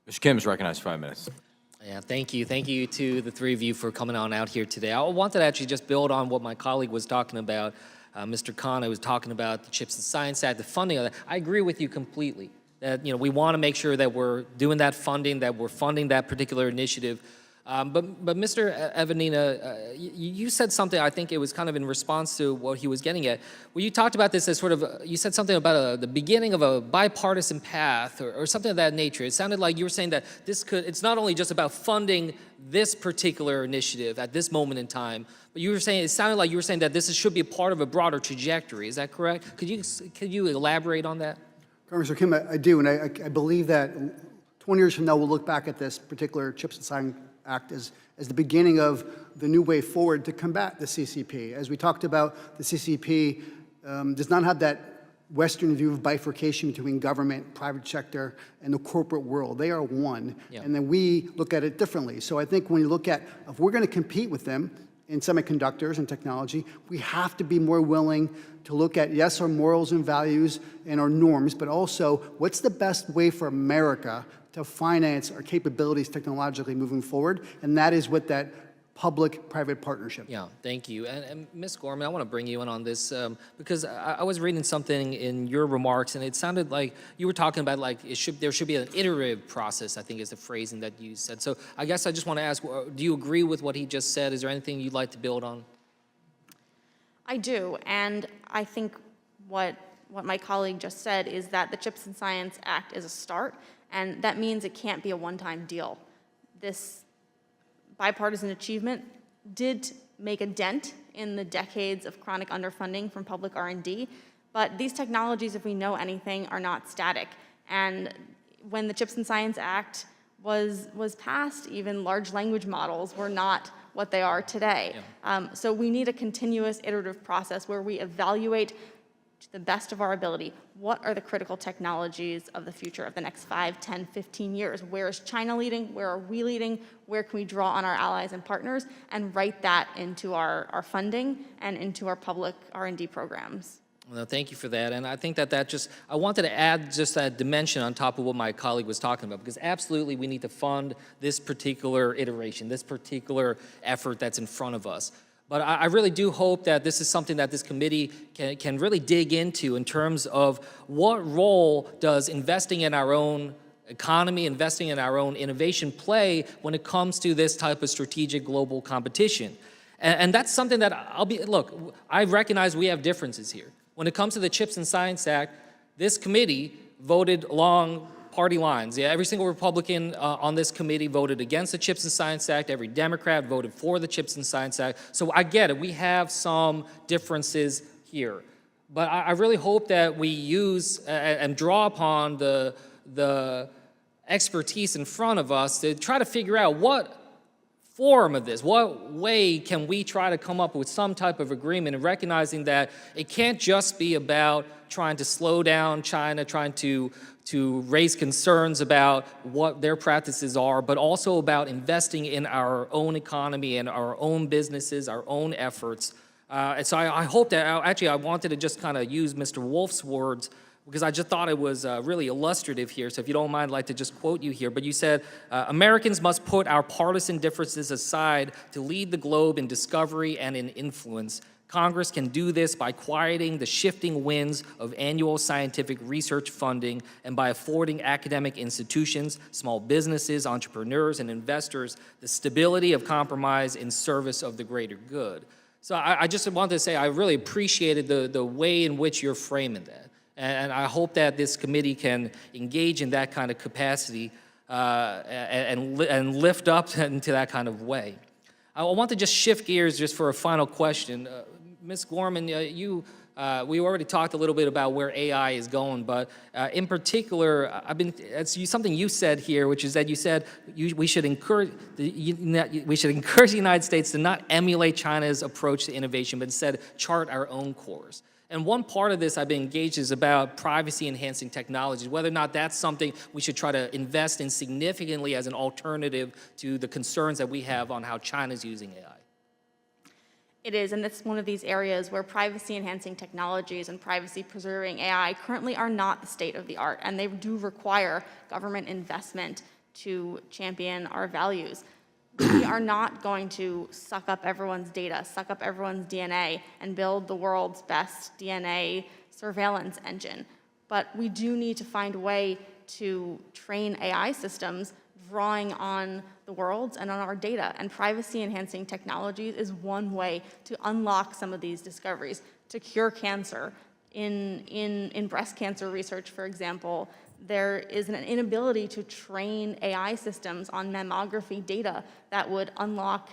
Mr. Kim is recognized 5 minutes. Yeah, thank you. Thank you to the three of you for coming on out here today. I wanted to actually just build on what my colleague was talking about. Mr. Khan was talking about the Chips and Science Act, the funding of that. I agree with you completely that we want to make sure that we're doing that funding, that we're funding that particular initiative. But Mr. Evanina, you said something, I think it was kind of in response to what he was getting at, where you talked about this as sort of, you said something about the beginning of a bipartisan path or something of that nature. It sounded like you were saying that it's not only just about funding this particular initiative at this moment in time, but it sounded like you were saying that this should be a part of a broader trajectory. Is that correct? Could you elaborate on that? Congressman Kim, I do, and I believe that 20 years from now, we'll look back at this particular Chips and Science Act as the beginning of the new way forward to combat the CCP. As we talked about, the CCP does not have that Western view of bifurcation between government, private sector, and the corporate world. They are one, and then we look at it differently. So I think when you look at, if we're going to compete with them in semiconductors and technology, we have to be more willing to look at, yes, our morals and values and our norms, but also what's the best way for America to finance our capabilities technologically moving forward, and that is with that public-private partnership. Yeah, thank you. And Ms. Gorman, I want to bring you in on this because I was reading something in your remarks, and it sounded like you were talking about like there should be an iterative process, I think is the phrasing that you said. So I guess I just want to ask, do you agree with what he just said? Is there anything you'd like to build on? I do, and I think what my colleague just said is that the Chips and Science Act is a start, and that means it can't be a one-time deal. This bipartisan achievement did make a dent in the decades of chronic underfunding from public R&D, but these technologies, if we know anything, are not static. And when the Chips and Science Act was passed, even large language models were not what they are today. Yeah. So we need a continuous iterative process where we evaluate to the best of our ability, what are the critical technologies of the future of the next 5, 10, 15 years? Where is China leading? Where are we leading? Where can we draw on our allies and partners and write that into our funding and into our public R&D programs? Well, thank you for that. And I think I wanted to add just that dimension on top of what my colleague was talking about, because absolutely we need to fund this particular iteration, this particular effort that's in front of us. But I really do hope that this is something that this committee can really dig into in terms of what role does investing in our own economy, investing in our own innovation play when it comes to this type of strategic global competition. And that's something that look, I recognize we have differences here. When it comes to the Chips and Science Act, this committee voted along party lines. Yeah, every single Republican on this committee voted against the Chips and Science Act. Every Democrat voted for the Chips and Science Act. So I get it. We have some differences here. But I really hope that we use and draw upon the expertise in front of us to try to figure out what form of this, what way can we try to come up with some type of agreement, and recognizing that it can't just be about trying to slow down China, trying to raise concerns about what their practices are, but also about investing in our own economy and our own businesses, our own efforts. And so I hope that, actually I wanted to just kind of use Mr. Wolf's words, because I just thought it was really illustrative here. So if you don't mind, I'd like to just quote you here. But you said, Americans must put our partisan differences aside to lead the globe in discovery and in influence. Congress can do this by quieting the shifting winds of annual scientific research funding and by affording academic institutions, small businesses, entrepreneurs, and investors the stability of compromise in service of the greater good. So I just wanted to say I really appreciated the way in which you're framing that. And I hope that this committee can engage in that kind of capacity and lift up into that kind of way. I want to just shift gears just for a final question. Ms. Gorman, we already talked a little bit about where AI is going, but in particular, it's something you said here, which is that you said we should encourage the United States to not emulate China's approach to innovation, but instead chart our own course. And one part of this I've been engaged is about privacy-enhancing technologies, whether or not that's something we should try to invest in significantly as an alternative to the concerns that we have on how China's using AI. It is, and it's one of these areas where privacy-enhancing technologies and privacy-preserving AI currently are not the state of the art, and they do require government investment to champion our values. We are not going to suck up everyone's data, suck up everyone's DNA, and build the world's best DNA surveillance engine. But we do need to find a way to train AI systems drawing on the world's and on our data. And privacy-enhancing technologies is one way to unlock some of these discoveries, to cure cancer. In breast cancer research, for example, there is an inability to train AI systems on mammography data that would unlock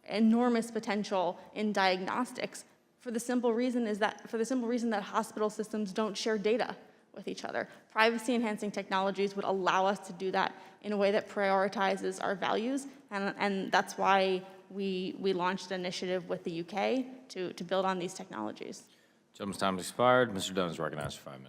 enormous potential in diagnostics for the simple reason that hospital systems don't share data with each other. Privacy-enhancing technologies would allow us to do that in a way that prioritizes our values, and that's why we launched an initiative with the UK to build on these technologies. Gentleman's time has expired. Mr. Dunn is recognized for 5 minutes.